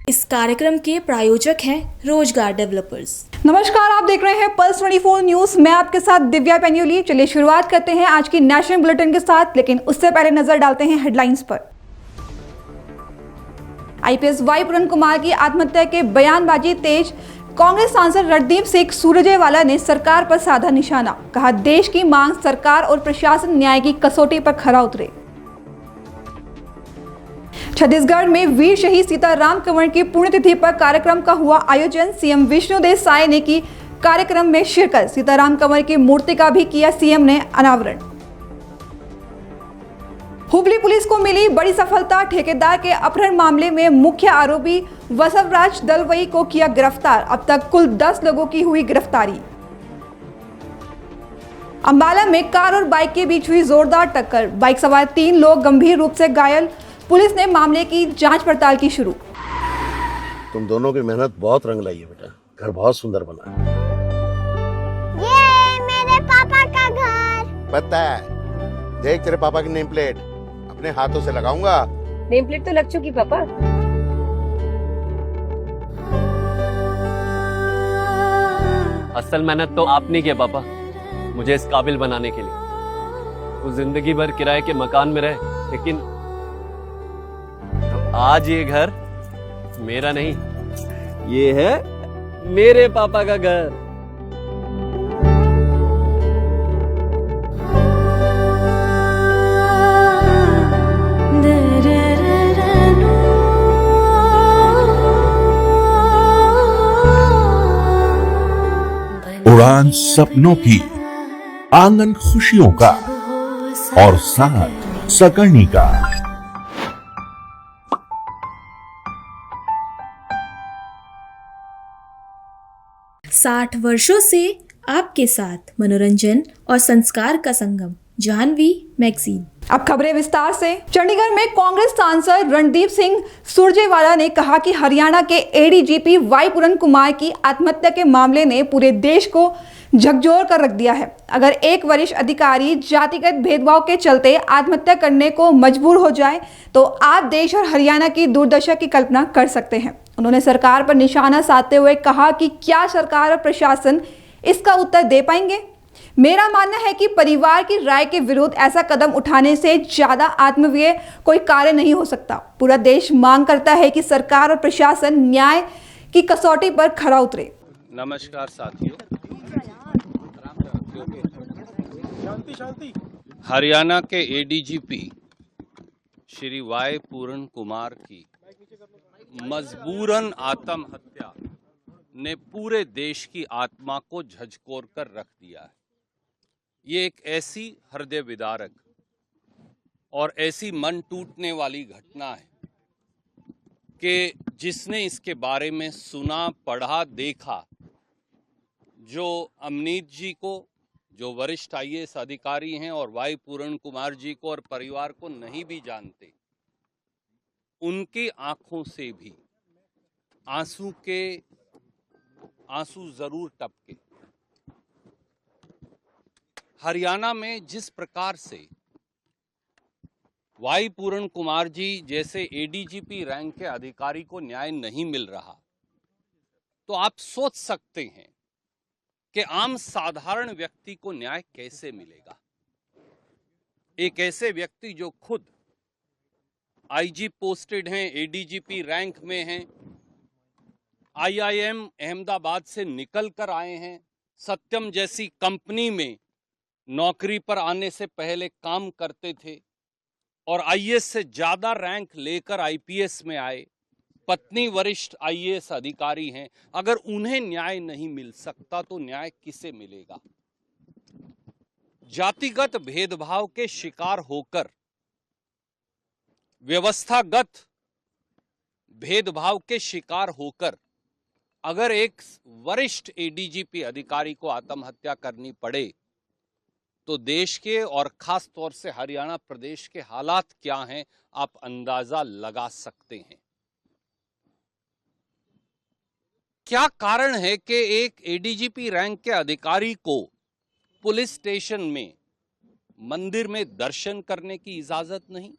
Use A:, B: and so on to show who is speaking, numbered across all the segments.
A: इस कार्यक्रम के प्रायोजक हैं रोजगार डेवलपर्स।
B: नमस्कार, आप देख रहे हैं पल्स 24 न्यूज। मैं आपके साथ दिव्या पेन्योली। चलिए शुरुआत करते हैं आज की नेशनल बुलेटिन के साथ, लेकिन उससे पहले नजर डालते हैं हेडलाइंस पर। आईपीएस वाई पूरन कुमार की आत्महत्या के बयानबाजी तेज। कांग्रेस सांसद रणदीप सिंह सुरजेवाला ने सरकार पर साधा निशाना। कहा, देश की मांग सरकार और प्रशासन न्याय की कसौटी पर खरा उतरे। छत्तीसगढ़ में वीर शहीद सीताराम कंवर की पुण्यतिथि पर कार्यक्रम का हुआ आयोजन। सीएम विष्णुदेव साय ने की कार्यक्रम में शिरकत। सीताराम कंवर की मूर्ति का भी किया सीएम ने अनावरण। हुबली पुलिस को मिली बड़ी सफलता। ठेकेदार के अपहरण मामले में मुख्य आरोपी वसवराज दलवई को किया गिरफ्तार। अब तक कुल 10 लोगों की हुई गिरफ्तारी। अंबाला में कार और बाइक के बीच हुई जोरदार टक्कर। बाइक सवार 3 लोग गंभीर रूप से घायल। पुलिस ने मामले की जांच पड़ताल की शुरू।
C: तुम दोनों की मेहनत बहुत रंग लाई है बेटा, घर बहुत सुंदर बना है।
D: ये मेरे पापा का घर।
C: पता है, देख तेरे पापा की नेम प्लेट अपने हाथों से लगाऊंगा।
E: नेम प्लेट तो लग चुकी पापा।
F: असल मेहनत तो आपने की है पापा, मुझे इस काबिल बनाने के लिए। वो जिंदगी भर किराए के मकान में रहे, लेकिन आज ये घर मेरा नहीं, ये है मेरे पापा का घर।
G: उड़ान सपनों की, आंगन खुशियों का और साथ सकर्णी का।
A: साठ वर्षों से आपके साथ मनोरंजन और संस्कार का संगम, जाह्नवी मैगजीन।
B: अब खबरें विस्तार से। चंडीगढ़ में कांग्रेस सांसद रणदीप सिंह सुरजेवाला ने कहा कि हरियाणा के एडीजीपी वाई पूरन कुमार की आत्महत्या के मामले ने पूरे देश को झकझोर कर रख दिया है। अगर एक वरिष्ठ अधिकारी जातिगत भेदभाव के चलते आत्महत्या करने को मजबूर हो जाए तो आप देश और हरियाणा की दुर्दशा की कल्पना कर सकते हैं। उन्होंने सरकार पर निशाना साधते हुए कहा कि क्या सरकार और प्रशासन इसका उत्तर दे पाएंगे। मेरा मानना है कि परिवार की राय के विरुद्ध ऐसा कदम उठाने से ज्यादा आत्मवीय कोई कार्य नहीं हो सकता। पूरा देश मांग करता है कि सरकार और प्रशासन न्याय की कसौटी पर खरा उतरे।
H: नमस्कार साथियों। हरियाणा के एडीजीपी श्री वाई पूरन कुमार की मजबूरन आत्महत्या ने पूरे देश की आत्मा को झकझोर कर रख दिया है। ये एक ऐसी हृदय विदारक और ऐसी मन टूटने वाली घटना है कि जिसने इसके बारे में सुना, पढ़ा, देखा, जो अमनीत जी को, जो वरिष्ठ आईएएस अधिकारी हैं और वाई पूरन कुमार जी को और परिवार को नहीं भी जानते, उनकी आंखों से भी आंसू जरूर टपके। हरियाणा में जिस प्रकार से वाई पूरन कुमार जी जैसे एडीजीपी रैंक के अधिकारी को न्याय नहीं मिल रहा, तो आप सोच सकते हैं कि आम साधारण व्यक्ति को न्याय कैसे मिलेगा। एक ऐसे व्यक्ति जो खुद आईजी पोस्टेड हैं, एडीजीपी रैंक में हैं, आईआईएम अहमदाबाद से निकल कर आए हैं, सत्यम जैसी कंपनी में नौकरी पर आने से पहले काम करते थे और आईएएस से ज्यादा रैंक लेकर आईपीएस में आए, पत्नी वरिष्ठ आईएएस अधिकारी हैं। अगर उन्हें न्याय नहीं मिल सकता तो न्याय किसे मिलेगा। जातिगत भेदभाव के शिकार होकर, व्यवस्थागत भेदभाव के शिकार होकर अगर एक वरिष्ठ एडीजीपी अधिकारी को आत्महत्या करनी पड़े तो देश के और खास तौर से हरियाणा प्रदेश के हालात क्या हैं आप अंदाजा लगा सकते हैं। क्या कारण है कि एक एडीजीपी रैंक के अधिकारी को पुलिस स्टेशन में, मंदिर में दर्शन करने की इजाजत नहीं?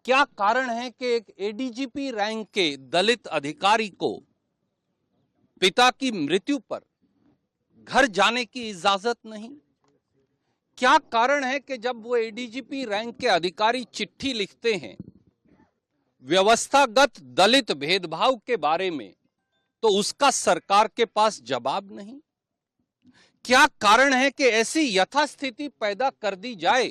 H: क्या कारण है कि एक एडीजीपी रैंक के दलित अधिकारी को पिता की मृत्यु पर घर जाने की इजाजत नहीं? क्या कारण है कि जब वो एडीजीपी रैंक के अधिकारी चिट्ठी लिखते हैं व्यवस्थागत दलित भेदभाव के बारे में, तो उसका सरकार के पास जवाब नहीं? क्या कारण है कि ऐसी यथास्थिति पैदा कर दी जाए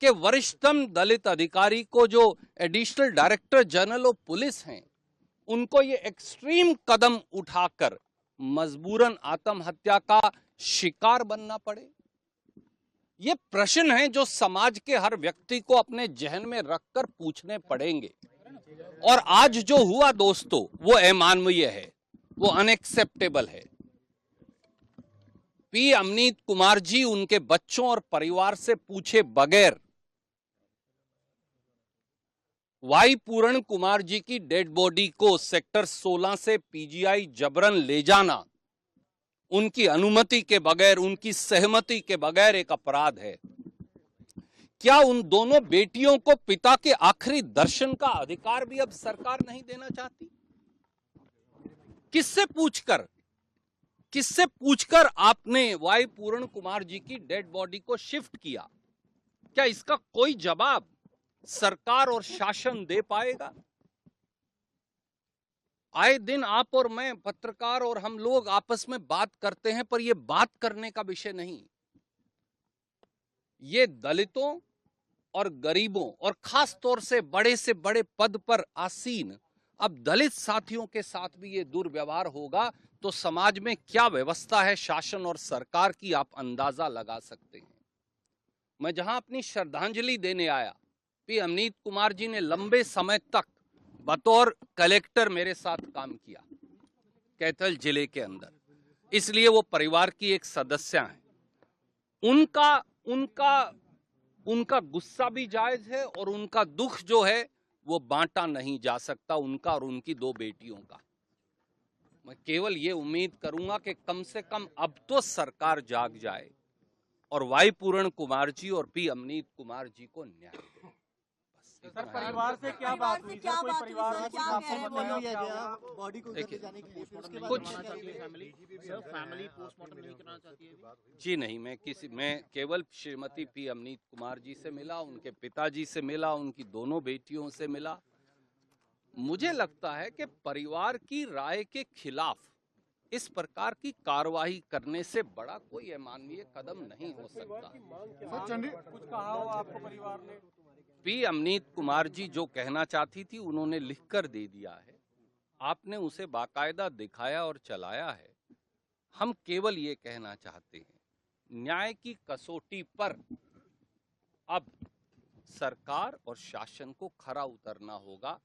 H: कि वरिष्ठतम दलित अधिकारी को, जो additional director general of police हैं, उनको ये एक्सट्रीम कदम उठाकर मजबूरन आत्महत्या का शिकार बनना पड़े? ये प्रश्न हैं जो समाज के हर व्यक्ति को अपने जहन में रखकर पूछने पड़ेंगे। और आज जो हुआ दोस्तों, वो अमानवीय है, वो अनएक्सेप्टेबल है। पी अमनीत कुमार जी उनके बच्चों और परिवार से पूछे बगैर वाई पूरण कुमार जी की डेड बॉडी को सेक्टर 16 से पीजीआई जबरन ले जाना, उनकी अनुमति के बगैर, उनकी सहमति के बगैर एक अपराध है। क्या उन दोनों बेटियों को पिता के आखिरी दर्शन का अधिकार भी अब सरकार नहीं देना चाहती? किससे पूछकर आपने वाई पूरण कुमार जी की डेड बॉडी को शिफ्ट किया? क्या इसका कोई जवाब सरकार और शासन दे पाएगा? आए दिन आप और मैं, पत्रकार और हम लोग आपस में बात करते हैं, पर यह बात करने का विषय नहीं। ये दलितों और गरीबों और खास तौर से बड़े पद पर आसीन अब दलित साथियों के साथ भी ये दुर्व्यवहार होगा तो समाज में क्या व्यवस्था है शासन और सरकार की, आप अंदाजा लगा सकते हैं। मैं जहां अपनी श्रद्धांजलि देने आया, पी अमनीत कुमार जी ने लंबे समय तक बतौर कलेक्टर मेरे साथ काम किया कैथल जिले के अंदर, इसलिए वो परिवार की एक सदस्य हैं। उनका गुस्सा भी जायज है और उनका दुख जो है वो बांटा नहीं जा सकता, उनका और उनकी दो बेटियों का। मैं केवल ये उम्मीद करूंगा कि कम से कम अब तो सरकार जाग जाए और वाई पूरण कुमार जी और पी अमनीत कुमार जी को न्याय दे।
I: सर, परिवार से क्या बात हुई? सर, कोई परिवार बॉडी को
H: देखिए,
I: जाने के लिए
H: कुछ
I: फैमिली पोस्टमार्टम नहीं करना चाहती है?
H: जी नहीं, मैं केवल श्रीमती पी अमनीत कुमार जी से मिला, उनके पिताजी से मिला, उनकी दोनों बेटियों से मिला। मुझे लगता है कि परिवार की राय के खिलाफ इस प्रकार की कार्रवाई करने से बड़ा कोई अमानवीय कदम नहीं हो सकता।
I: कुछ कहा हो आपको परिवार ने?
H: पी अमनीत कुमार जी जो कहना चाहती थी उन्होंने लिखकर दे दिया है, आपने उसे बाकायदा दिखाया और चलाया है। हम केवल ये कहना चाहते हैं, न्याय की कसौटी पर अब सरकार और शासन को खरा उतरना होगा,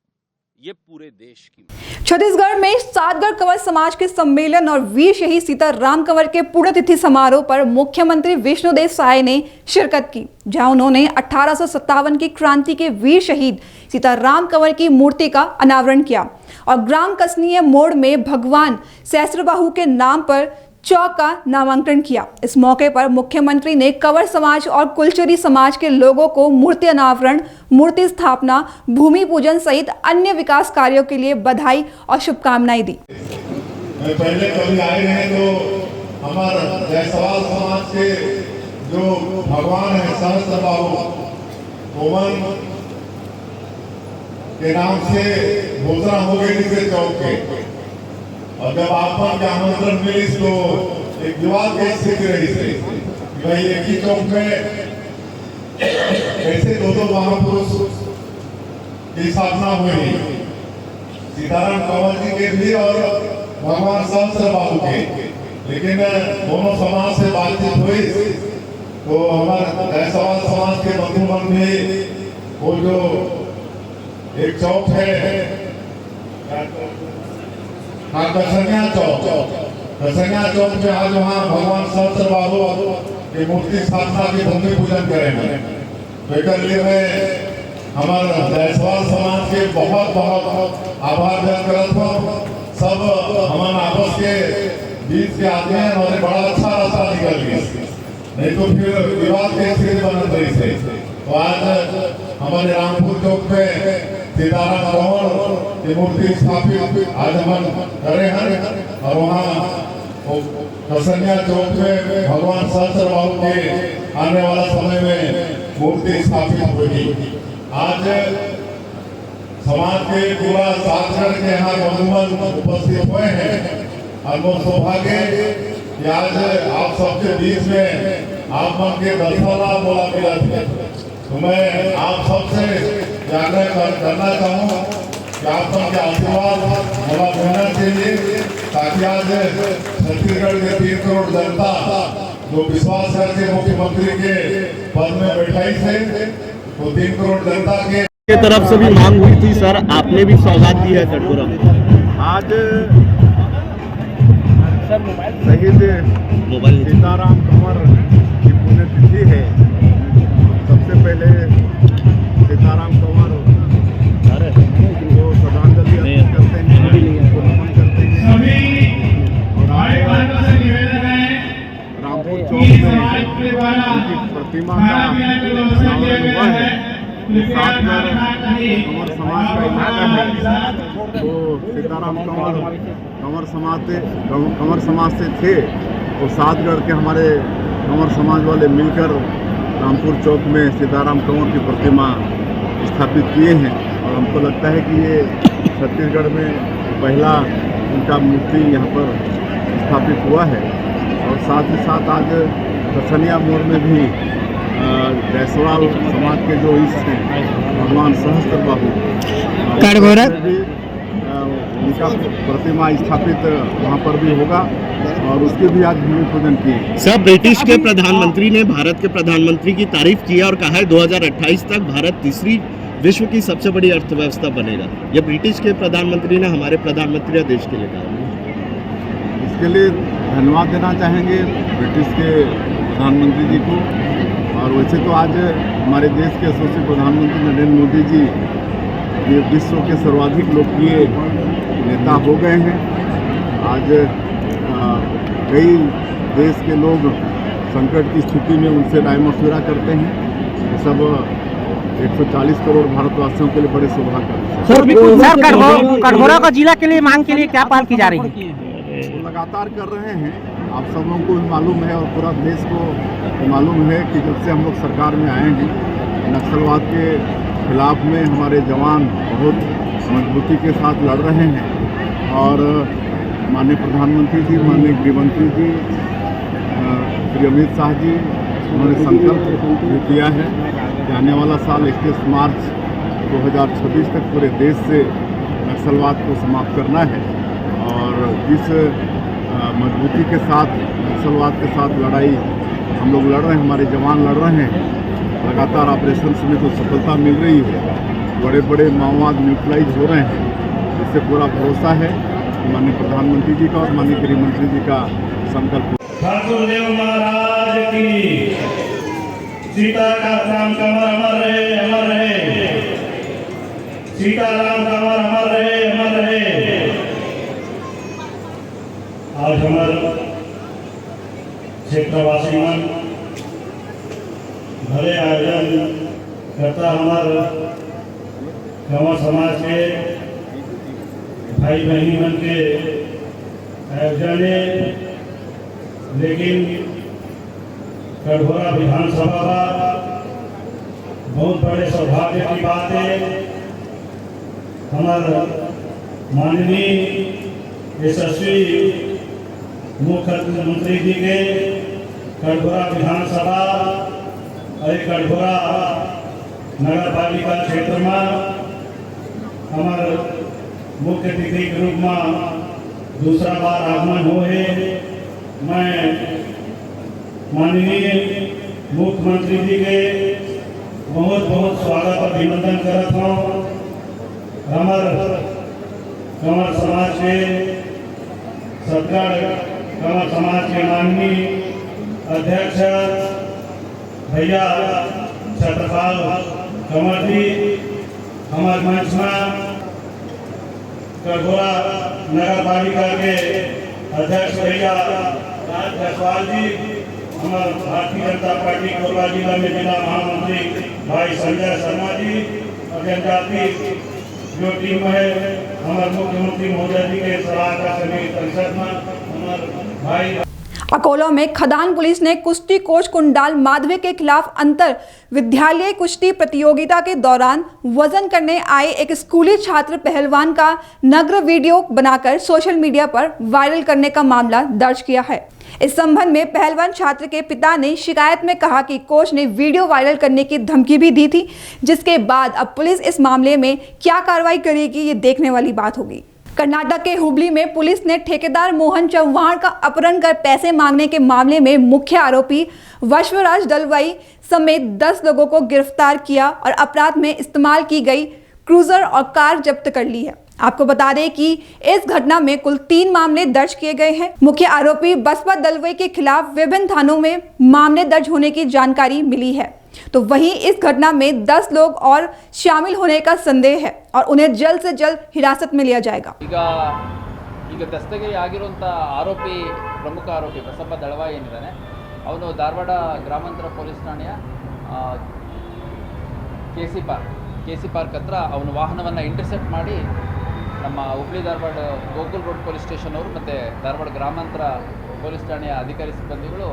H: ये पूरे देश की।
B: छत्तीसगढ़ में सातगढ़ कंवर समाज के सम्मेलन और वीर शहीद सीताराम कंवर के पुण्यतिथि समारोह पर मुख्यमंत्री विष्णुदेव साय ने शिरकत की, जहां उन्होंने 1857 की क्रांति के वीर शहीद सीताराम कंवर की मूर्ति का अनावरण किया और ग्राम कसनीय मोड़ में भगवान सहस्त्रबाहु के नाम पर चौक का नामांकन किया। इस मौके पर मुख्यमंत्री ने कंवर समाज और कुलचरी समाज के लोगों को मूर्ति अनावरण, मूर्ति स्थापना, भूमि पूजन सहित अन्य विकास कार्यों के लिए बधाई और शुभकामनाएं दी।
J: पहले कभी आए हैं तो हमारा जायसवाल समाज के जो भगवान है सहस्त्रबाहु ओवन के नाम से घोषणा हो गई थी चौक के, और जब आप पर आमंत्रण मिली तो एक विवाद की स्थिति रही थी कि भाई एक ही चौक में कैसे दो महापुरुष की स्थापना हुई, सीताराम कंवर जी के भी और भगवान सहस्त्रबाहु के। लेकिन दोनों समाज से बातचीत हुई तो हमारे जायसवाल समाज के बंधुगण भी वो जो एक चौक है दर्शनिया चौक पे आज वहाँ भगवान सहस्त्रबाहु की मूर्ति स्थापना की भूमि पूजन करेंगे। तो एक लिए मैं हमारे जायसवाल समाज के बहुत आभार व्यक्त करता हूँ। सब हमारे आपस के बीच के आदमी हैं और बड़ा अच्छा रास्ता निकल गया, नहीं तो फिर विवाद की स्थिति बन रही थी। तो आज हमारे रामपुर चौक पे सीताराम कंवर की मूर्ति स्थापित आज हम करे हैं और वहाँ कसनिया चौक में भगवान सहस्त्र बाबू के आने वाला समय में मूर्ति स्थापित होगी। आज समाज के पूरा साक्षर के यहाँ मधुबन उपस्थित हुए हैं और वो सौभाग्य कि आज आप सबके बीच में आप मन के दर्शना बोला मिला थे। तो मैं आप सबसे करना चाहूँ कि आप सबके आशीर्वाद बोला मिलना चाहिए ताकि आज छत्तीसगढ़ के 3 करोड़ जनता जो विश्वास करके मुख्यमंत्री के पद में बैठाई थे तो 3 करोड़ जनता के
I: तरफ से भी मांग हुई थी सर, आपने भी सौगात दी है कटघोरा में।
K: आज शहीद सीताराम कंवर की पुण्यतिथि है। सबसे पहले सीताराम कंवर को श्रद्धांजलि अर्पित करते हैं, उनको नमन करते हैं और रामपुर चौक में उनकी प्रतिमा का अनावरण हुआ है। सातगढ़ कंवर समाज का इलाका है, तो सीताराम कंवर समाज से थे, तो सातगढ़ के हमारे कंवर समाज वाले मिलकर रामपुर चौक में सीताराम कंवर की प्रतिमा स्थापित किए हैं और हमको लगता है कि ये छत्तीसगढ़ में पहला उनका मूर्ति यहाँ पर स्थापित हुआ है। और साथ ही साथ आज कसनिया मोड़ में भी जायसवाल समाज के जो ईष्ट हैं भगवान सहस्त्र बाबू कटघोरा भी उनका प्रतिमा स्थापित वहाँ पर भी होगा और उसके भी आज भूमि पूजन किए।
I: सर, ब्रिटिश के प्रधानमंत्री ने भारत के प्रधानमंत्री की तारीफ की और कहा है 2028 तक भारत तीसरी विश्व की सबसे बड़ी अर्थव्यवस्था बनेगा। ये ब्रिटिश के प्रधानमंत्री ने हमारे प्रधानमंत्री या देश के लिए कहा।
K: इसके लिए धन्यवाद देना चाहेंगे ब्रिटिश के प्रधानमंत्री जी को। और वैसे तो आज हमारे देश के यशस्वी प्रधानमंत्री नरेंद्र मोदी जी ये विश्व के सर्वाधिक लोकप्रिय नेता हो गए हैं। आज कई देश के लोग संकट की स्थिति में उनसे राय मशविरा करते हैं। ये सब 140 करोड़ भारतवासियों के लिए बड़े सौभाग्य।
L: सर, कटघोरा का जिला के लिए मांग के लिए क्या पहल की जा रही है?
K: वो लगातार कर रहे हैं। आप सब लोगों को भी मालूम है और पूरा देश को मालूम है कि जब से हम लोग सरकार में आए हैं नक्सलवाद के खिलाफ में हमारे जवान बहुत मजबूती के साथ लड़ रहे हैं। और माननीय प्रधानमंत्री जी, माननीय गृहमंत्री जी, श्री अमित शाह जी, उन्होंने संकल्प भी किया है कि आने वाला साल 21 मार्च 2026 तक पूरे देश से नक्सलवाद को समाप्त करना है। और जिस मजबूती के साथ नक्सलवाद के साथ लड़ाई हम लोग लड़ रहे हैं, हमारे जवान लड़ रहे हैं, लगातार ऑपरेशन में तो सफलता मिल रही है, बड़े बड़े माओवाद न्यूट्रलाइज हो रहे हैं। इससे पूरा भरोसा है माननीय प्रधानमंत्री जी का और माननीय गृहमंत्री जी का संकल्प।
J: ठाकुरदेव महाराज की सीताराम कंवर अमर रहे, अमर रहे। सीताराम कंवर अमर रहे, अमर रहे। आज हमारे क्षेत्रवासी मन भले आयोजन करता हमारे कंवर समाज के भाई बहनी मन के आयोजन, लेकिन कटघोरा विधानसभा बहुत बड़े सौभाग्य की बात है। हमारे माननीय यशस्वी मुख्यमंत्री जी के कटघोरा विधानसभा और कटघोरा नगर पालिका क्षेत्र में हमारे मुख्य अतिथि के रूप में दूसरा बार आगमन हो है। मैं माननीय मुख्यमंत्री जी के बहुत बहुत स्वागत और अभिनंदन करता हूँ। हमारे कंवर समाज के छत्तीसगढ़ कंवर समाज के माननीय अध्यक्ष भैया छत्रपाल कंवर जी, हमारे मंच में कटघोरा नगर पालिका के अध्यक्ष भैया राज जायसवाल जी, हमारे भारतीय जनता पार्टी कोरबा जिला में जिला महामंत्री भाई संजय शर्मा जी और जनजाति जो टीम है हमारे मुख्यमंत्री महोदय जी के सलाहकार समिति परिषद में हमारे भाई।
B: अकोला में खदान पुलिस ने कुश्ती कोच कुंडाल माधवे के खिलाफ अंतर विद्यालय कुश्ती प्रतियोगिता के दौरान वजन करने आए एक स्कूली छात्र पहलवान का नग्न वीडियो बनाकर सोशल मीडिया पर वायरल करने का मामला दर्ज किया है। इस संबंध में पहलवान छात्र के पिता ने शिकायत में कहा कि कोच ने वीडियो वायरल करने की धमकी भी दी थी, जिसके बाद अब पुलिस इस मामले में क्या कार्रवाई करेगी ये देखने वाली बात होगी। कर्नाटक के हुबली में पुलिस ने ठेकेदार मोहन चौहान का अपहरण कर पैसे मांगने के मामले में मुख्य आरोपी वश्वराज दलवाई समेत 10 लोगों को गिरफ्तार किया और अपराध में इस्तेमाल की गई क्रूजर और कार जब्त कर ली है। आपको बता दें कि इस घटना में कुल 3 मामले दर्ज किए गए हैं। मुख्य आरोपी बसपा दलवाई के खिलाफ विभिन्न थानों में मामले दर्ज होने की जानकारी मिली है। तो वहीं इस घटना में 10 लोग और शामिल होने का संदेह है और उन्हें जल्द से जल्द हिरासत में लिया जाएगा।
M: ಈಗ ದಸ್ತಗಿರಿ ಆಗಿರುವಂಥ ಆರೋಪಿ ಪ್ರಮುಖ ಆರೋಪಿ ಬಸಪ್ಪ ದಳವಾಯಿ ಏನಿದ್ದಾನೆ ಅವನು ಧಾರವಾಡ ಗ್ರಾಮಾಂತರ ಪೊಲೀಸ್ ಠಾಣೆಯ ಕೆ ಸಿ ಪಾರ್ಕ್ ಹತ್ರ ಅವನ ವಾಹನವನ್ನು ಇಂಟರ್ಸೆಪ್ಟ್ ಮಾಡಿ ನಮ್ಮ Hubli Dharwad Gokul road police station ಅವರು ಮತ್ತು ಧಾರವಾಡ ಗ್ರಾಮಾಂತರ ಪೊಲೀಸ್ ಠಾಣೆಯ ಅಧಿಕಾರಿ ಸಿಬ್ಬಂದಿಗಳು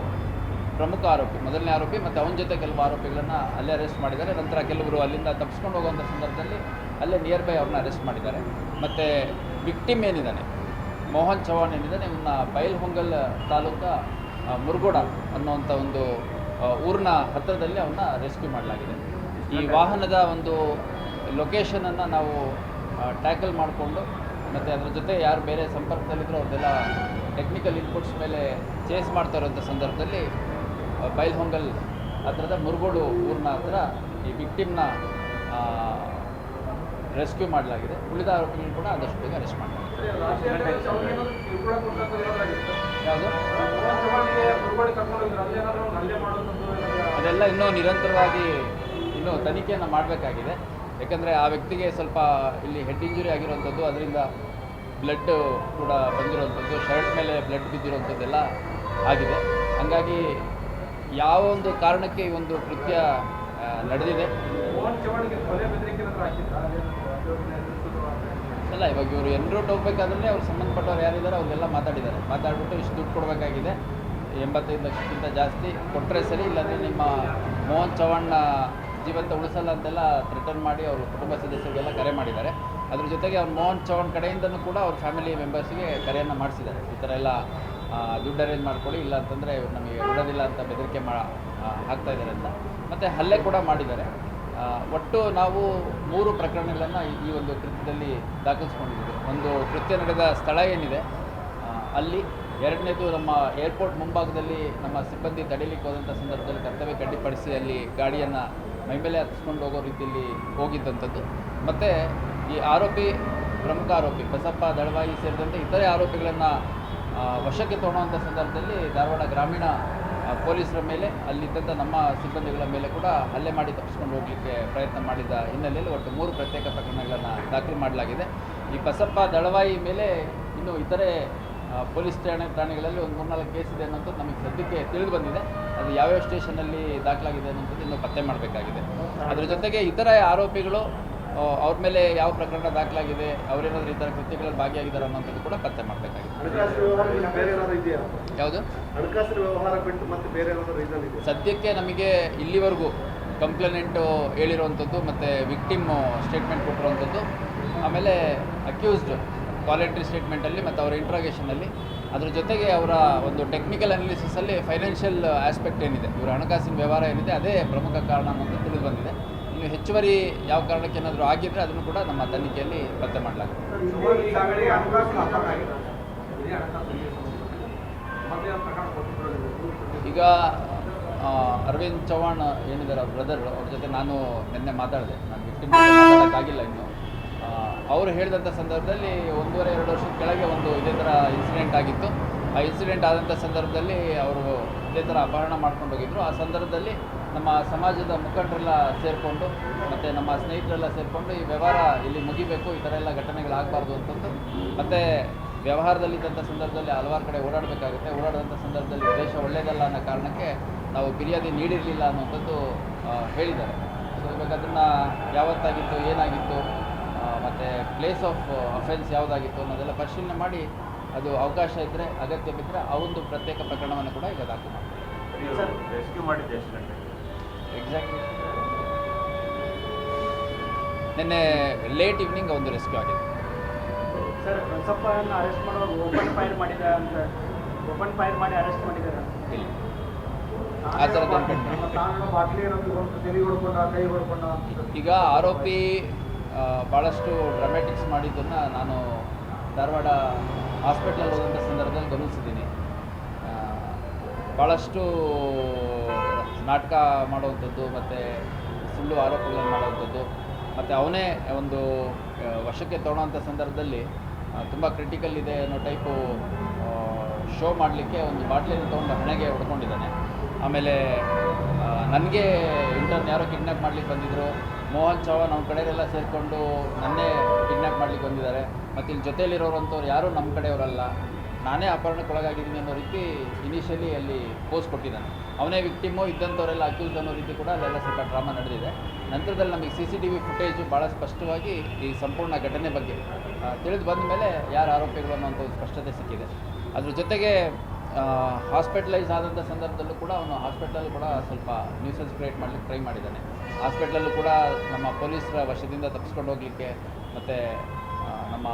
M: ಪ್ರಮುಖ ಆರೋಪಿ ಮೊದಲನೇ ಆರೋಪಿ ಮತ್ತು ಅವನ ಜೊತೆ ಕೆಲವು ಆರೋಪಿಗಳನ್ನು ಅಲ್ಲೇ ಅರೆಸ್ಟ್ ಮಾಡಿದ್ದಾರೆ. ನಂತರ ಕೆಲವರು ಅಲ್ಲಿಂದ ತಪ್ಪಿಸ್ಕೊಂಡು ಹೋಗುವಂಥ ಸಂದರ್ಭದಲ್ಲಿ ಅಲ್ಲೇ ನಿಯರ್ ಬೈ ಅವ್ರನ್ನ ಅರೆಸ್ಟ್ ಮಾಡಿದ್ದಾರೆ. ಮತ್ತು ವಿಕ್ಟಿಮ್ ಏನಿದ್ದಾನೆ ಮೋಹನ್ ಚೌಹಾಣ್ ಏನಿದ್ದಾನೆ ಇವನ್ನ ಬೈಲ್ಹೊಂಗಲ್ ತಾಲೂಕಾ ಮುರುಗೋಡ ಅನ್ನುವಂಥ ಒಂದು ಊರಿನ ಹತ್ತಿರದಲ್ಲಿ ಅವನ್ನ ರೆಸ್ಕ್ಯೂ ಮಾಡಲಾಗಿದೆ. ಈ ವಾಹನದ ಒಂದು ಲೊಕೇಶನನ್ನು ನಾವು ಟ್ಯಾಕಲ್ ಮಾಡಿಕೊಂಡು ಮತ್ತು ಅದರ ಜೊತೆ ಯಾರು ಬೇರೆ ಸಂಪರ್ಕದಲ್ಲಿದ್ದರೂ ಅವ್ರದ್ದೆಲ್ಲ ಟೆಕ್ನಿಕಲ್ ಇನ್ಪುಟ್ಸ್ ಮೇಲೆ ಚೇಸ್ ಮಾಡ್ತಾ ಇರೋಂಥ ಸಂದರ್ಭದಲ್ಲಿ ಬೈಲ್ಹೊಂಗಲ್ ಹತ್ತಿರದ ಮುರುಗೋಡು ಊರಿನ ಹತ್ತಿರ ಈ ವಿಕ್ಟಿಮ್ನ ರೆಸ್ಕ್ಯೂ ಮಾಡಲಾಗಿದೆ. ಉಳಿದ ಆರೋಪಿಗಳನ್ನು ಕೂಡ ಆದಷ್ಟು ಬೇಗ ಅರೆಸ್ಟ್ ಮಾಡಲಾಗಿದೆ. ಯಾವುದು ಅದೆಲ್ಲ ಇನ್ನೂ ನಿರಂತರವಾಗಿ ಇನ್ನೂ ತನಿಖೆಯನ್ನು ಮಾಡಬೇಕಾಗಿದೆ. ಯಾಕಂದರೆ ಆ ವ್ಯಕ್ತಿಗೆ ಸ್ವಲ್ಪ ಇಲ್ಲಿ ಹೆಡ್ ಇಂಜುರಿ ಆಗಿರುವಂಥದ್ದು, ಅದರಿಂದ ಬ್ಲಡ್ ಕೂಡ ಬಂದಿರುವಂಥದ್ದು, ಶರ್ಟ್ ಮೇಲೆ ಬ್ಲಡ್ ಬಿದ್ದಿರುವಂಥದ್ದೆಲ್ಲ ಆಗಿದೆ. ಹಾಗಾಗಿ ಯಾವ ಒಂದು ಕಾರಣಕ್ಕೆ ಈ ಒಂದು ಕೃತ್ಯ ನಡೆದಿದೆ ಅಲ್ಲ, ಇವಾಗ ಇವರು ಎನ್ರೋಟ್ ಹೋಗ್ಬೇಕಾದ್ರೆ ಅವ್ರು ಸಂಬಂಧಪಟ್ಟವ್ರು ಯಾರಿದ್ದಾರೆ ಅವ್ರಿಗೆಲ್ಲ ಮಾತಾಡಿಬಿಟ್ಟು ಇಷ್ಟು ದುಡ್ಡು ಕೊಡಬೇಕಾಗಿದೆ, 85 ಲಕ್ಷಕ್ಕಿಂತ ಜಾಸ್ತಿ ಕೊಟ್ಟರೆ ಸರಿ, ಇಲ್ಲಾಂದರೆ ನಿಮ್ಮ ಮೋಹನ್ ಚೌಹಾಣ್ನ ಜೀವಂತ ಉಳಿಸಲ್ಲ ಅಂತೆಲ್ಲ ಥ್ರೆಟನ್ ಮಾಡಿ ಅವರು ಕುಟುಂಬ ಸದಸ್ಯರಿಗೆಲ್ಲ ಕರೆ ಮಾಡಿದ್ದಾರೆ. ಅದ್ರ ಜೊತೆಗೆ ಅವ್ರು ಮೋಹನ್ ಚೌಹಾಣ್ ಕಡೆಯಿಂದನೂ ಕೂಡ ಅವ್ರ ಫ್ಯಾಮಿಲಿ ಮೆಂಬರ್ಸ್ಗೆ ಕರೆಯನ್ನು ಮಾಡಿಸಿದ್ದಾರೆ. ಈ ಥರ ಎಲ್ಲ ದುಡ್ಡು ಅರೇಂಜ್ ಮಾಡ್ಕೊಳ್ಳಿ, ಇಲ್ಲ ಅಂತಂದರೆ ಇವ್ರು ನಮಗೆ ಬಿಡೋದಿಲ್ಲ ಅಂತ ಬೆದರಿಕೆ ಹಾಕ್ತಾ ಇದ್ದಾರೆ ಅಂತ. ಮತ್ತು ಹಲ್ಲೆ ಕೂಡ ಮಾಡಿದ್ದಾರೆ. ಒಟ್ಟು ನಾವು 3 ಪ್ರಕರಣಗಳನ್ನು ಈ ಒಂದು ಕೃತ್ಯದಲ್ಲಿ ದಾಖಲಿಸ್ಕೊಂಡಿದ್ದೀವಿ. ಒಂದು ಕೃತ್ಯ ನಡೆದ ಸ್ಥಳ ಏನಿದೆ ಅಲ್ಲಿ, ಎರಡನೇದು ನಮ್ಮ ಏರ್ಪೋರ್ಟ್ ಮುಂಭಾಗದಲ್ಲಿ ನಮ್ಮ ಸಿಬ್ಬಂದಿ ತಡೀಲಿಕ್ಕೆ ಹೋದಂಥ ಸಂದರ್ಭದಲ್ಲಿ ಕರ್ತವ್ಯ ಅಡ್ಡಿಪಡಿಸಿ ಅಲ್ಲಿ ಗಾಡಿಯನ್ನು ಮೈಮೇಲೆ ಹತ್ತಿಸ್ಕೊಂಡು ಹೋಗೋ ರೀತಿಯಲ್ಲಿ ಹೋಗಿದ್ದಂಥದ್ದು. ಮತ್ತು ಈ ಪ್ರಮುಖ ಆರೋಪಿ ಬಸಪ್ಪ ದಳವಾಯಿ ಸೇರಿದಂತೆ ಇತರೆ ಆರೋಪಿಗಳನ್ನು ವಶಕ್ಕೆ ತೊಗೊಳ್ಳುವಂಥ ಸಂದರ್ಭದಲ್ಲಿ ಧಾರವಾಡ ಗ್ರಾಮೀಣ ಪೊಲೀಸರ ಮೇಲೆ, ಅಲ್ಲಿದ್ದಂಥ ನಮ್ಮ ಸಿಬ್ಬಂದಿಗಳ ಮೇಲೆ ಕೂಡ ಹಲ್ಲೆ ಮಾಡಿ ತಪ್ಪಿಸ್ಕೊಂಡು ಹೋಗಲಿಕ್ಕೆ ಪ್ರಯತ್ನ ಮಾಡಿದ ಹಿನ್ನೆಲೆಯಲ್ಲಿ ಒಟ್ಟು 3 ಪ್ರತ್ಯೇಕ ಪ್ರಕರಣಗಳನ್ನು ದಾಖಲು ಮಾಡಲಾಗಿದೆ. ಈ ಬಸಪ್ಪ ದಳವಾಯಿ ಮೇಲೆ ಇನ್ನು ಇತರೆ ಪೊಲೀಸ್ ಠಾಣೆಗಳಲ್ಲಿ ಒಂದು 3-4 ಕೇಸ್ ಇದೆ ಅನ್ನೋಂಥದ್ದು ನಮಗೆ ಸದ್ಯಕ್ಕೆ ತಿಳಿದು ಬಂದಿದೆ. ಅದು ಯಾವ್ಯಾವ ಸ್ಟೇಷನಲ್ಲಿ ದಾಖಲಾಗಿದೆ ಅನ್ನೋಂಥದ್ದು ಇನ್ನೂ ಪತ್ತೆ ಮಾಡಬೇಕಾಗಿದೆ. ಅದರ ಜೊತೆಗೆ ಇತರ ಆರೋಪಿಗಳು ಅವ್ರ ಮೇಲೆ ಯಾವ ಪ್ರಕರಣ ದಾಖಲಾಗಿದೆ, ಅವರೇನಾದರೂ ಇತರ ಕೃತ್ಯಗಳಲ್ಲಿ ಭಾಗಿಯಾಗಿದ್ದಾರೆ ಅನ್ನೋಂಥದ್ದು ಕೂಡ ಪತ್ತೆ ಮಾಡಬೇಕಾಗಿದೆ. ಯಾವುದು ಸದ್ಯಕ್ಕೆ ನಮಗೆ ಇಲ್ಲಿವರೆಗೂ ಕಂಪ್ಲೇನೆಂಟು ಹೇಳಿರುವಂಥದ್ದು ಮತ್ತು ವಿಕ್ಟಿಮ್ ಸ್ಟೇಟ್ಮೆಂಟ್ ಕೊಟ್ಟಿರುವಂಥದ್ದು, ಆಮೇಲೆ ಅಕ್ಯೂಸ್ಡ್ ವಾಲಂಟ್ರಿ ಸ್ಟೇಟ್ಮೆಂಟಲ್ಲಿ ಮತ್ತು ಅವರ ಇಂಟ್ರಾಗೇಷನಲ್ಲಿ, ಅದ್ರ ಜೊತೆಗೆ ಅವರ ಒಂದು ಟೆಕ್ನಿಕಲ್ ಅನಾಲಿಸಿಸಲ್ಲಿ ಫೈನಾನ್ಷಿಯಲ್ ಆಸ್ಪೆಕ್ಟ್ ಏನಿದೆ, ಇವರ ಹಣಕಾಸಿನ ವ್ಯವಹಾರ ಏನಿದೆ ಅದೇ ಪ್ರಮುಖ ಕಾರಣ ಅನ್ನೋದು ತಿಳಿದು ಬಂದಿದೆ. ಇನ್ನು ಹೆಚ್ಚುವರಿ ಯಾವ ಕಾರಣಕ್ಕೆ ಏನಾದರೂ ಆಗಿದ್ದರೆ ಅದನ್ನು ಕೂಡ ನಮ್ಮ ತನಿಖೆಯಲ್ಲಿ ಪತ್ತೆ ಮಾಡಲಾಗಿದೆ. ಈಗ ಅರವಿಂದ್ ಚೌಹಾಣ್ ಏನಿದ್ದಾರೆ ಅವ್ರ ಬ್ರದರ್, ಅವ್ರ ಜೊತೆ ನಾನು ನಿನ್ನೆ ಮಾತಾಡಿದೆ. ನಾನು ವಿಕ್ಟಿಮ್ ಮಾತಾಡೋಕ್ಕಾಗಿಲ್ಲ ಇನ್ನು. ಅವರು ಹೇಳಿದಂಥ ಸಂದರ್ಭದಲ್ಲಿ 1.5-2 ವರ್ಷದ ಕೆಳಗೆ ಒಂದು ಇದೇ ಥರ ಇನ್ಸಿಡೆಂಟ್ ಆಗಿತ್ತು. ಆ ಇನ್ಸಿಡೆಂಟ್ ಆದಂಥ ಸಂದರ್ಭದಲ್ಲಿ ಅವರು ಇದೇ ಥರ ಅಪಹರಣ ಮಾಡ್ಕೊಂಡು ಹೋಗಿದ್ರು. ಆ ಸಂದರ್ಭದಲ್ಲಿ ನಮ್ಮ ಸಮಾಜದ ಮುಖಂಡರೆಲ್ಲ ಸೇರಿಕೊಂಡು ಮತ್ತು ನಮ್ಮ ಸ್ನೇಹಿತರೆಲ್ಲ ಸೇರಿಕೊಂಡು ಈ ವ್ಯವಹಾರ ಇಲ್ಲಿ ಮುಗಿಬೇಕು, ಈ ಥರ ಎಲ್ಲ ಘಟನೆಗಳಾಗಬಾರ್ದು ಅಂತಂದು, ಮತ್ತು ವ್ಯವಹಾರದಲ್ಲಿದ್ದಂಥ ಸಂದರ್ಭದಲ್ಲಿ ಹಲವಾರು ಕಡೆ ಓಡಾಡಬೇಕಾಗುತ್ತೆ. ಓಡಾಡಿದಂಥ ಸಂದರ್ಭದಲ್ಲಿ ದೇಶ ಒಳ್ಳೆಯದಲ್ಲ ಅನ್ನೋ ಕಾರಣಕ್ಕೆ ನಾವು ಫಿರ್ಯಾದಿ ನೀಡಿರಲಿಲ್ಲ ಅನ್ನುವಂಥದ್ದು ಹೇಳಿದ್ದಾರೆ. ಸೊ ಇವಾಗ ಅದನ್ನು ಯಾವತ್ತಾಗಿತ್ತು, ಏನಾಗಿತ್ತು, ಮತ್ತು ಪ್ಲೇಸ್ ಆಫ್ ಅಫೆನ್ಸ್ ಯಾವುದಾಗಿತ್ತು ಅನ್ನೋದೆಲ್ಲ ಪರಿಶೀಲನೆ ಮಾಡಿ ಅದು ಅವಕಾಶ ಇದ್ದರೆ, ಅಗತ್ಯ ಬಿದ್ದರೆ ಆ ಒಂದು ಪ್ರತ್ಯೇಕ ಪ್ರಕರಣವನ್ನು ಕೂಡ ಈಗ ದಾಖಲು ಮಾಡ್ತೀವಿ.
K: ರೆಸ್ಕ್ಯೂ ಮಾಡಿದ್ದು ಎಷ್ಟು ಗಂಟೆ?
M: ಎಕ್ಸಾಕ್ಟ್ಲಿ ನಿನ್ನೆ ಲೇಟ್ ಈವ್ನಿಂಗ್ ಒಂದು ರೆಸ್ಕ್ಯೂ ಆಗಿದೆ.
L: ಸರ್ ಬಸಪ್ಪನ ಅರೆಸ್ಟ್ ಮಾಡುವಾಗ ಓಪನ್ ಫೈರ್ ಮಾಡಿದ್ದಾರೆ ಅಂತ, ಓಪನ್ ಫೈರ್ ಮಾಡಿ ಅರೆಸ್ಟ್ ಮಾಡಿದ್ದಾರೆ
M: ಇಲ್ಲ ಆ ಥರದ್ದು ಈಗ ಆರೋಪಿ ಭಾಳಷ್ಟು ಡ್ರಾಮ್ಯಾಟಿಕ್ಸ್ ಮಾಡಿದ್ದನ್ನು ನಾನು ಧಾರವಾಡ ಹಾಸ್ಪಿಟ್ಲಲ್ಲಿ ಹೋದಂಥ ಸಂದರ್ಭದಲ್ಲಿ ಗಮನಿಸಿದ್ದೀನಿ. ಭಾಳಷ್ಟು ನಾಟಕ ಮಾಡುವಂಥದ್ದು ಮತ್ತು ಸುಳ್ಳು ಆರೋಪಗಳನ್ನು ಮಾಡುವಂಥದ್ದು ಮತ್ತು ಅವನೇ ಒಂದು ವಶಕ್ಕೆ ತೊಗೊಳ್ಳೋಂಥ ಸಂದರ್ಭದಲ್ಲಿ ತುಂಬ ಕ್ರಿಟಿಕಲ್ ಇದೆ ಅನ್ನೋ ಟೈಪು ಶೋ ಮಾಡಲಿಕ್ಕೆ ಒಂದು ಬಾಟ್ಲಿಯನ್ನು ತೊಗೊಂಡು ಹಣೆಗೆ ಹೊಡ್ಕೊಂಡಿದ್ದಾನೆ. ಆಮೇಲೆ ನನಗೆ ಇಂಟರ್ನ್ ಯಾರೋ ಕಿಡ್ನ್ಯಾಪ್ ಮಾಡ್ಲಿಕ್ಕೆ ಬಂದಿದ್ದರು, ಮೋಹನ್ ಚವಾನ್ ನಮ್ಮ ಕಡೆಯವರೆಲ್ಲ ಸೇರಿಕೊಂಡು ನನ್ನೇ ಕಿಡ್ನ್ಯಾಪ್ ಮಾಡ್ಲಿಕ್ಕೆ ಬಂದಿದ್ದಾರೆ, ಮತ್ತು ಇಲ್ಲಿ ಜೊತೆಯಲ್ಲಿರೋರಂಥವ್ರು ಯಾರೂ ನಮ್ಮ ಕಡೆಯವರಲ್ಲ, ನಾನೇ ಅಪಹರಣಕ್ಕೊಳಗಾಗಿದ್ದೀನಿ ಅನ್ನೋ ರೀತಿ ಇನಿಷಿಯಲಿ ಅಲ್ಲಿ ಪೋಸ್ಟ್ ಕೊಟ್ಟಿದ್ದಾನೆ. ಅವನೇ ವಿಕ್ಟಿಮು, ಇದ್ದಂಥವರೆಲ್ಲ ಅಕ್ಯೂಸ್ ಅನ್ನೋ ರೀತಿ ಕೂಡ ಅಲ್ಲೆಲ್ಲ ಸ್ವಲ್ಪ ಡ್ರಾಮಾ ನಡೆದಿದೆ. ನಂತರದಲ್ಲಿ ನಮಗೆ CCTV ಫುಟೇಜು ಭಾಳ ಸ್ಪಷ್ಟವಾಗಿ ಈ ಸಂಪೂರ್ಣ ಘಟನೆ ಬಗ್ಗೆ ತಿಳಿದು ಬಂದ ಮೇಲೆ ಯಾರು ಆರೋಪಿಗಳು ಅನ್ನೋಂಥ ಒಂದು ಸ್ಪಷ್ಟತೆ ಸಿಕ್ಕಿದೆ. ಅದ್ರ ಜೊತೆಗೆ ಹಾಸ್ಪಿಟಲೈಸ್ ಆದಂಥ ಸಂದರ್ಭದಲ್ಲೂ ಕೂಡ ಅವನು ಹಾಸ್ಪಿಟಲಲ್ಲೂ ಕೂಡ ಸ್ವಲ್ಪ ನ್ಯೂಸೆನ್ಸ್ ಕ್ರಿಯೇಟ್ ಮಾಡಲಿಕ್ಕೆ ಟ್ರೈ ಮಾಡಿದ್ದಾನೆ. ಹಾಸ್ಪಿಟಲಲ್ಲೂ ಕೂಡ ನಮ್ಮ ಪೊಲೀಸರ ವಶದಿಂದ ತಪ್ಪಿಸ್ಕೊಂಡು ಹೋಗಲಿಕ್ಕೆ ಮತ್ತು ನಮ್ಮ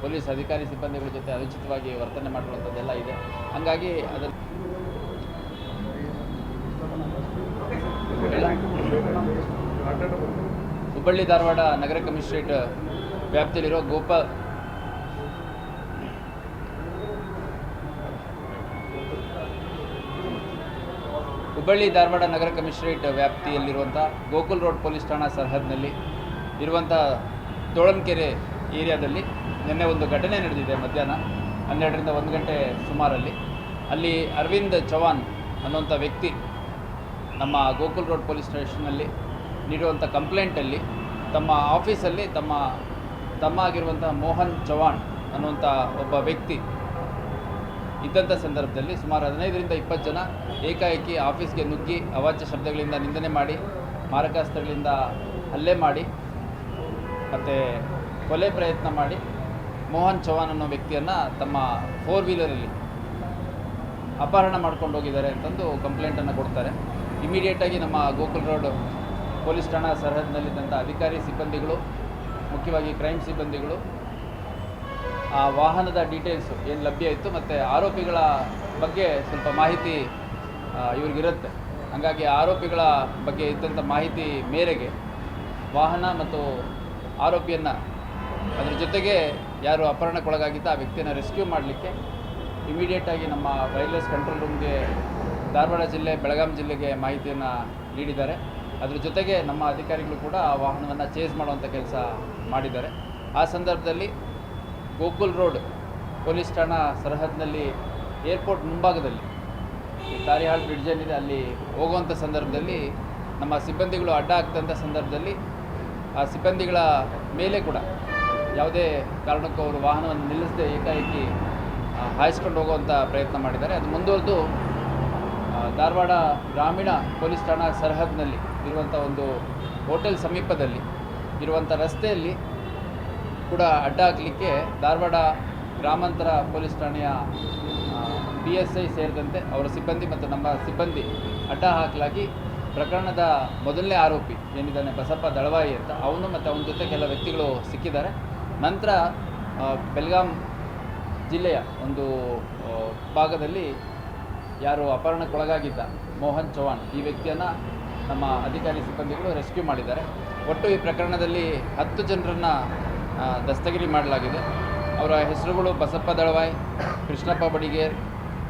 M: ಪೊಲೀಸ್ ಅಧಿಕಾರಿ ಸಿಬ್ಬಂದಿಗಳ ಜೊತೆ ಅನುಚಿತವಾಗಿ ವರ್ತನೆ ಮಾಡಿರುವಂಥದ್ದೆಲ್ಲ ಇದೆ. ಹಾಗಾಗಿ ಅದರ ಹುಬ್ಬಳ್ಳಿ ಧಾರವಾಡ ನಗರ ಕಮಿಷನರೇಟ್ ವ್ಯಾಪ್ತಿಯಲ್ಲಿರೋ ಹುಬ್ಬಳ್ಳಿ ಧಾರವಾಡ ನಗರ ಕಮಿಷನರೇಟ್ ವ್ಯಾಪ್ತಿಯಲ್ಲಿರುವಂಥ ಗೋಕುಲ್ ರೋಡ್ ಪೊಲೀಸ್ ಠಾಣಾ ಸರ್ಹದ್ನಲ್ಲಿ ಇರುವಂಥ ತೋಳನ್ಕೆರೆ ಏರಿಯಾದಲ್ಲಿ ನಿನ್ನೆ ಒಂದು ಘಟನೆ ನಡೆದಿದೆ. ಮಧ್ಯಾಹ್ನ 12ರಿಂದ 1 ಗಂಟೆ ಸುಮಾರಲ್ಲಿ ಅಲ್ಲಿ ಅರವಿಂದ್ ಚವಾನ್ ಅನ್ನುವಂಥ ವ್ಯಕ್ತಿ ನಮ್ಮ ಗೋಕುಲ್ ರೋಡ್ ಪೊಲೀಸ್ ಸ್ಟೇಷನ್ನಲ್ಲಿ ನೀಡುವಂಥ ಕಂಪ್ಲೇಂಟಲ್ಲಿ ತಮ್ಮ ಆಫೀಸಲ್ಲಿ ತಮ್ಮ ಆಗಿರುವಂಥ ಮೋಹನ್ ಚವಾಣ್ ಅನ್ನುವಂಥ ಒಬ್ಬ ವ್ಯಕ್ತಿ ಇದ್ದಂಥ ಸಂದರ್ಭದಲ್ಲಿ ಸುಮಾರು 15ರಿಂದ 20 ಜನ ಏಕಾಏಕಿ ಆಫೀಸ್ಗೆ ನುಗ್ಗಿ ಅವಾಚ್ಯ ಶಬ್ದಗಳಿಂದ ನಿಂದನೆ ಮಾಡಿ, ಮಾರಕಾಸ್ತ್ರಗಳಿಂದ ಹಲ್ಲೆ ಮಾಡಿ ಮತ್ತು ಕೊಲೆ ಪ್ರಯತ್ನ ಮಾಡಿ ಮೋಹನ್ ಚವಾನ್ ಅನ್ನೋ ವ್ಯಕ್ತಿಯನ್ನು ತಮ್ಮ 4 ವೀಲರಲ್ಲಿ ಅಪಹರಣ ಮಾಡ್ಕೊಂಡು ಹೋಗಿದ್ದಾರೆ ಅಂತಂದು ಕಂಪ್ಲೇಂಟನ್ನು ಕೊಡ್ತಾರೆ. ಇಮಿಡಿಯೇಟಾಗಿ ನಮ್ಮ ಗೋಕುಲ್ ರೋಡ್ ಪೊಲೀಸ್ ಠಾಣಾ ಸರ್ಹದ್ನಲ್ಲಿದ್ದಂಥ ಅಧಿಕಾರಿ ಸಿಬ್ಬಂದಿಗಳು, ಮುಖ್ಯವಾಗಿ ಕ್ರೈಮ್ ಸಿಬ್ಬಂದಿಗಳು ಆ ವಾಹನದ ಡೀಟೇಲ್ಸು ಏನು ಲಭ್ಯ ಇತ್ತು ಮತ್ತು ಆರೋಪಿಗಳ ಬಗ್ಗೆ ಸ್ವಲ್ಪ ಮಾಹಿತಿ ಇವ್ರಿಗಿರುತ್ತೆ. ಹಾಗಾಗಿ ಆರೋಪಿಗಳ ಬಗ್ಗೆ ಇದ್ದಂಥ ಮಾಹಿತಿ ಮೇರೆಗೆ ವಾಹನ ಮತ್ತು ಆರೋಪಿಯನ್ನು ಅದ್ರ ಜೊತೆಗೆ ಯಾರು ಅಪಹರಣಕ್ಕೊಳಗಾಗಿದ್ದ ಆ ವ್ಯಕ್ತಿಯನ್ನು ರೆಸ್ಕ್ಯೂ ಮಾಡಲಿಕ್ಕೆ ಇಮಿಡಿಯೇಟಾಗಿ ನಮ್ಮ ವೈರ್ಲೆಸ್ ಕಂಟ್ರೋಲ್ ರೂಮ್ಗೆ ಧಾರವಾಡ ಜಿಲ್ಲೆ, ಬೆಳಗಾಂ ಜಿಲ್ಲೆಗೆ ಮಾಹಿತಿಯನ್ನು ನೀಡಿದ್ದಾರೆ. ಅದ್ರ ಜೊತೆಗೆ ನಮ್ಮ ಅಧಿಕಾರಿಗಳು ಕೂಡ ಆ ವಾಹನವನ್ನು ಚೇಸ್ ಮಾಡುವಂಥ ಕೆಲಸ ಮಾಡಿದ್ದಾರೆ. ಆ ಸಂದರ್ಭದಲ್ಲಿ ಗೋಕುಲ್ ರೋಡ್ ಪೊಲೀಸ್ ಠಾಣಾ ಸರ್ಹದ್ನಲ್ಲಿ ಏರ್ಪೋರ್ಟ್ ಮುಂಭಾಗದಲ್ಲಿ ಈ ತಾರಿಹಾಳ್ ಬ್ರಿಡ್ಜ್ ಏನಿದೆ ಅಲ್ಲಿ ಹೋಗುವಂಥ ಸಂದರ್ಭದಲ್ಲಿ ನಮ್ಮ ಸಿಬ್ಬಂದಿಗಳು ಅಡ್ಡ ಆಗ್ತಂಥ ಸಂದರ್ಭದಲ್ಲಿ ಆ ಸಿಬ್ಬಂದಿಗಳ ಮೇಲೆ ಕೂಡ ಯಾವುದೇ ಕಾರಣಕ್ಕೂ ಅವರು ವಾಹನವನ್ನು ನಿಲ್ಲಿಸದೆ ಏಕಾಏಕಿ ಹಾಯಿಸ್ಕೊಂಡು ಹೋಗುವಂಥ ಪ್ರಯತ್ನ ಮಾಡಿದ್ದಾರೆ. ಅದು ಮುಂದುವರೆದು ಧಾರವಾಡ ಗ್ರಾಮೀಣ ಪೊಲೀಸ್ ಠಾಣಾ ಸರ್ಹದ್ನಲ್ಲಿ ಇರುವಂಥ ಒಂದು ಹೋಟೆಲ್ ಸಮೀಪದಲ್ಲಿ ಇರುವಂಥ ರಸ್ತೆಯಲ್ಲಿ ಕೂಡ ಅಡ್ಡ ಹಾಕಲಿಕ್ಕೆ ಧಾರವಾಡ ಗ್ರಾಮಾಂತರ ಪೊಲೀಸ್ ಠಾಣೆಯ PSI ಸೇರಿದಂತೆ ಅವರ ಸಿಬ್ಬಂದಿ ಮತ್ತು ನಮ್ಮ ಸಿಬ್ಬಂದಿ ಅಡ್ಡ ಹಾಕಲಾಗಿ ಪ್ರಕರಣದ ಮೊದಲನೇ ಆರೋಪಿ ಏನಿದ್ದಾನೆ ಬಸಪ್ಪ ದಳವಾಯಿ ಅಂತ, ಅವನು ಮತ್ತು ಅವನ ಜೊತೆ ಕೆಲ ವ್ಯಕ್ತಿಗಳು ಸಿಕ್ಕಿದ್ದಾರೆ. ನಂತರ ಬೆಳಗಾಂ ಜಿಲ್ಲೆಯ ಒಂದು ಭಾಗದಲ್ಲಿ ಯಾರು ಅಪಹರಣಕ್ಕೊಳಗಾಗಿದ್ದ ಮೋಹನ್ ಚವಾಣ್ ಈ ವ್ಯಕ್ತಿಯನ್ನು ನಮ್ಮ ಅಧಿಕಾರಿ ಸಿಬ್ಬಂದಿಗಳು ರೆಸ್ಕ್ಯೂ ಮಾಡಿದ್ದಾರೆ. ಒಟ್ಟು ಈ ಪ್ರಕರಣದಲ್ಲಿ 10 ಜನರನ್ನು ದಸ್ತಗಿರಿ ಮಾಡಲಾಗಿದೆ. ಅವರ ಹೆಸರುಗಳು ಬಸಪ್ಪ ದಳವಾಯ್, ಕೃಷ್ಣಪ್ಪ ಬಡಿಗೇರ್,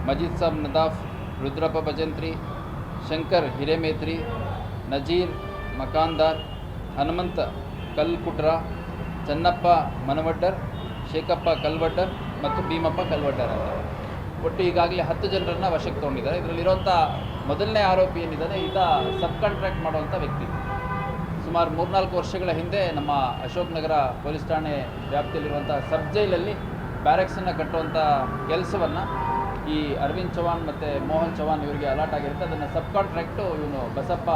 M: ಮಜೀದ್ ಸಾಬ್ ನದಾಫ್, ರುದ್ರಪ್ಪ ಭಜಂತ್ರಿ, ಶಂಕರ್ ಹಿರೇಮೇತ್ರಿ, ನಜೀರ್ ಮಕಾನ್ದಾರ್, ಹನುಮಂತ ಕಲ್ಕುಟ್ರ, ಚನ್ನಪ್ಪ ಮನವಡ್ಡರ್, ಶೇಖಪ್ಪ ಕಲ್ವಡ್ಡರ್ ಮತ್ತು ಭೀಮಪ್ಪ ಕಲ್ವಡ್ಡರ್ ಅಂತ. ಒಟ್ಟು ಈಗಾಗಲೇ 10 ಜನರನ್ನು ವಶಕ್ಕೆ ತೊಗೊಂಡಿದ್ದಾರೆ. ಇದರಲ್ಲಿರುವಂಥ ಮೊದಲನೇ ಆರೋಪಿ ಏನಿದ್ದಾನೆ ಈತ ಸಬ್ ಕಾಂಟ್ರಾಕ್ಟ್ ಮಾಡುವಂಥ ವ್ಯಕ್ತಿ. ಸುಮಾರು 3-4 ವರ್ಷಗಳ ಹಿಂದೆ ನಮ್ಮ ಅಶೋಕ್ ನಗರ ಪೊಲೀಸ್ ಠಾಣೆ ವ್ಯಾಪ್ತಿಯಲ್ಲಿರುವಂಥ ಸಬ್ ಜೈಲಲ್ಲಿ ಬ್ಯಾರೆಕ್ಸನ್ನು ಕಟ್ಟುವಂಥ ಕೆಲಸವನ್ನು ಈ ಅರವಿಂದ್ ಚೌಹಾಣ್ ಮತ್ತು ಮೋಹನ್ ಚೌಹಾಣ್ ಇವರಿಗೆ ಅಲಾಟ್ ಆಗಿರುತ್ತೆ. ಅದನ್ನು ಸಬ್ ಕಾಂಟ್ರಾಕ್ಟು ಇವನು ಬಸಪ್ಪ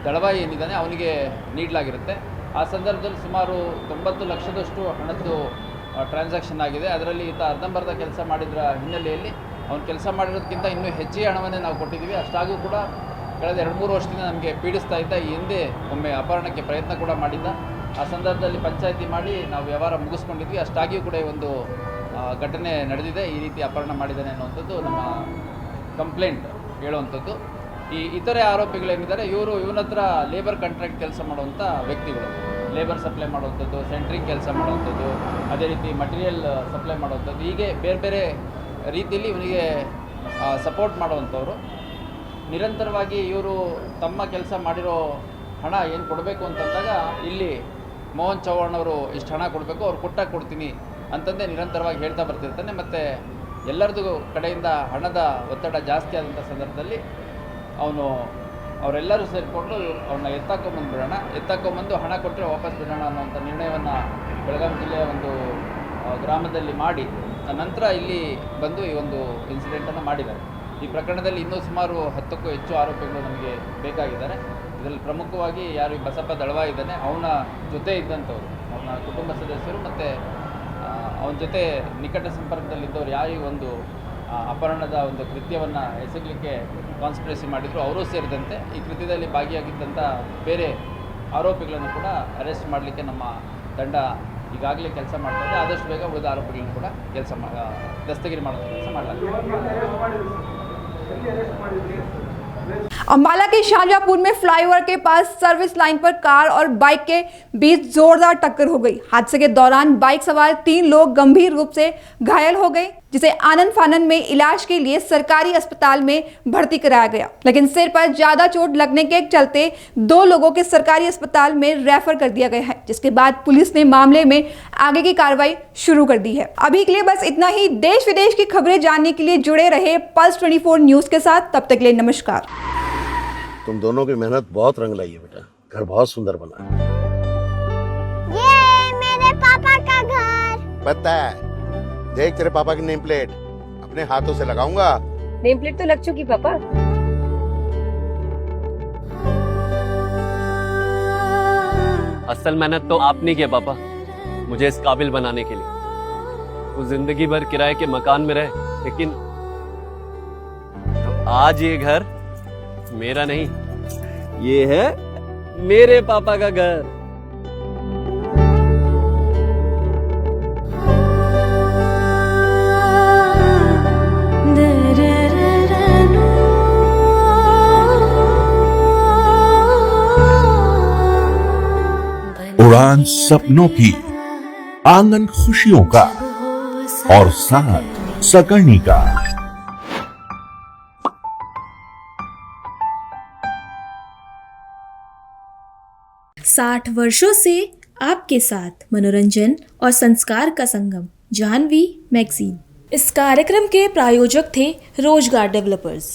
M: ದಳವಾಯಿ ಏನಿದ್ದಾನೆ ಅವನಿಗೆ ನೀಡಲಾಗಿರುತ್ತೆ. ಆ ಸಂದರ್ಭದಲ್ಲಿ ಸುಮಾರು 90 ಲಕ್ಷದಷ್ಟು ಹಣದ್ದು ಟ್ರಾನ್ಸಾಕ್ಷನ್ ಆಗಿದೆ. ಅದರಲ್ಲಿ ಈತ ಅರ್ಧಂಬರ್ಧ ಕೆಲಸ ಮಾಡಿದ್ರ ಹಿನ್ನೆಲೆಯಲ್ಲಿ ಅವನು ಕೆಲಸ ಮಾಡಿರೋದಕ್ಕಿಂತ ಇನ್ನೂ ಹೆಚ್ಚಿಗೆ ಹಣವನ್ನೇ ನಾವು ಕೊಟ್ಟಿದ್ದೀವಿ. ಅಷ್ಟಾಗೂ ಕೂಡ ಕಳೆದ 2-3 ವರ್ಷದಿಂದ ನಮಗೆ ಪೀಡಿಸ್ತಾ ಇದ್ದ. ಈ ಹಿಂದೆ ಒಮ್ಮೆ ಅಪಹರಣಕ್ಕೆ ಪ್ರಯತ್ನ ಕೂಡ ಮಾಡಿದ್ದ. ಆ ಸಂದರ್ಭದಲ್ಲಿ ಪಂಚಾಯಿತಿ ಮಾಡಿ ನಾವು ವ್ಯವಹಾರ ಮುಗಿಸ್ಕೊಂಡಿದ್ವಿ. ಅಷ್ಟಾಗಿಯೂ ಕೂಡ ಒಂದು ಘಟನೆ ನಡೆದಿದೆ. ಈ ರೀತಿ ಅಪಹರಣ ಮಾಡಿದ್ದಾನೆ ಅನ್ನುವಂಥದ್ದು ನಮ್ಮ ಕಂಪ್ಲೇಂಟ್ ಹೇಳುವಂಥದ್ದು. ಈ ಇತರೆ ಆರೋಪಿಗಳೇನಿದ್ದಾರೆ ಇವನ ಹತ್ರ ಲೇಬರ್ ಕಾಂಟ್ರಾಕ್ಟ್ ಕೆಲಸ ಮಾಡುವಂಥ ವ್ಯಕ್ತಿಗಳು, ಲೇಬರ್ ಸಪ್ಲೈ ಮಾಡುವಂಥದ್ದು, ಸೆಂಟ್ರಿಂಗ್ ಕೆಲಸ ಮಾಡುವಂಥದ್ದು, ಅದೇ ರೀತಿ ಮಟೀರಿಯಲ್ ಸಪ್ಲೈ ಮಾಡುವಂಥದ್ದು, ಹೀಗೆ ಬೇರೆ ಬೇರೆ ರೀತಿಯಲ್ಲಿ ಇವನಿಗೆ ಸಪೋರ್ಟ್ ಮಾಡುವಂಥವ್ರು. ನಿರಂತರವಾಗಿ ಇವರು ತಮ್ಮ ಕೆಲಸ ಮಾಡಿರೋ ಹಣ ಏನು ಕೊಡಬೇಕು ಅಂತಂದಾಗ ಇಲ್ಲಿ ಮೋಹನ್ ಚೌಹಾಣ್ ಅವರು ಇಷ್ಟು ಹಣ ಕೊಡಬೇಕು, ಅವ್ರು ಕೊಟ್ಟಾಗ ಕೊಡ್ತೀನಿ ಅಂತಂದೇ ನಿರಂತರವಾಗಿ ಹೇಳ್ತಾ ಬರ್ತಿರ್ತಾನೆ. ಮತ್ತು ಎಲ್ಲರದ್ದು ಕಡೆಯಿಂದ ಹಣದ ಒತ್ತಡ ಜಾಸ್ತಿ ಆದಂಥ ಸಂದರ್ಭದಲ್ಲಿ ಅವರೆಲ್ಲರೂ ಸೇರಿಕೊಂಡು ಅವನ್ನ ಎತ್ತಾಕೊಂಬಂದು ಹಣ ಕೊಟ್ಟರೆ ವಾಪಸ್ ಬಿಡೋಣ ಅನ್ನೋಂಥ ನಿರ್ಣಯವನ್ನು ಬೆಳಗಾವಿ ಜಿಲ್ಲೆಯ ಒಂದು ಗ್ರಾಮದಲ್ಲಿ ಮಾಡಿ ನಂತರ ಇಲ್ಲಿ ಬಂದು ಈ ಒಂದು ಇನ್ಸಿಡೆಂಟನ್ನು ಮಾಡಿದ್ದಾರೆ. ಈ ಪ್ರಕರಣದಲ್ಲಿ ಇನ್ನೂ ಸುಮಾರು 10ಕ್ಕೂ ಹೆಚ್ಚು ಆರೋಪಿಗಳು ನಮಗೆ ಬೇಕಾಗಿದ್ದಾರೆ. ಇದರಲ್ಲಿ ಪ್ರಮುಖವಾಗಿ ಯಾರು ಈ ಬಸಪ್ಪ ದಳವಾಯಿ ಇದ್ದಾನೆ ಅವನ ಜೊತೆ ಇದ್ದಂಥವ್ರು, ಅವನ ಕುಟುಂಬ ಸದಸ್ಯರು ಮತ್ತು ಅವನ ಜೊತೆ ನಿಕಟ ಸಂಪರ್ಕದಲ್ಲಿದ್ದವರು ಯಾರು ಈ ಒಂದು ಅಪಹರಣದ ಒಂದು ಕೃತ್ಯವನ್ನು ಎಸಗಲಿಕ್ಕೆ ಕಾನ್ಸ್ಪಿರಸಿ ಮಾಡಿದ್ರು ಅವರು ಸೇರಿದಂತೆ ಈ ಕೃತ್ಯದಲ್ಲಿ ಭಾಗಿಯಾಗಿದ್ದಂಥ ಬೇರೆ ಆರೋಪಿಗಳನ್ನು ಕೂಡ ಅರೆಸ್ಟ್ ಮಾಡಲಿಕ್ಕೆ ನಮ್ಮ ತಂಡ ಈಗಾಗಲೇ ಕೆಲಸ ಮಾಡ್ತಾರೆ. ಆದಷ್ಟು ಬೇಗ ಉಳಿದ ಆರೋಪಿಗಳನ್ನು ಕೂಡ ದಸ್ತಗಿರಿ ಮಾಡೋ ಕೆಲಸ ಮಾಡಲಾಗಿದೆ.
B: अंबाला के शाहजहांपुर में फ्लाईओवर के पास सर्विस लाइन पर कार और बाइक के बीच जोरदार टक्कर हो गई। हादसे के दौरान बाइक सवार 3 लोग गंभीर रूप से घायल हो गए, जिसे आनंद फानन में इलाज के लिए सरकारी अस्पताल में भर्ती कराया गया, लेकिन सिर पर ज्यादा चोट लगने के चलते 2 लोगों के सरकारी अस्पताल में रेफर कर दिया गया है, जिसके बाद पुलिस ने मामले में आगे की कार्रवाई शुरू कर दी है। अभी के लिए बस इतना ही। देश विदेश की खबरें जानने के लिए जुड़े रहे पल्स 24 न्यूज के साथ। तब तक के लिए नमस्कार।
C: तुम दोनों की मेहनत बहुत रंग लाई है बेटा, घर बहुत सुंदर बना है।
D: ये मेरे पापा का घर।
C: पता है, देख तेरे पापा की नेम प्लेट अपने हाथों से लगाऊंगा।
E: नेम प्लेट तो लग चुकी पापा।
F: असल मेहनत तो आपने की है पापा, मुझे इस काबिल बनाने के लिए। वो जिंदगी भर किराए के मकान में रहे, लेकिन आज ये घर मेरा नहीं, ये है मेरे पापा का घर।
G: उड़ान सपनों की, आंगन खुशियों का और साथ सकर्णी का।
A: 60 वर्षों से आपके साथ मनोरंजन और संस्कार का संगम, जाह्नवी मैगजीन। इस कार्यक्रम के प्रायोजक थे रोजगार डेवलपर्स।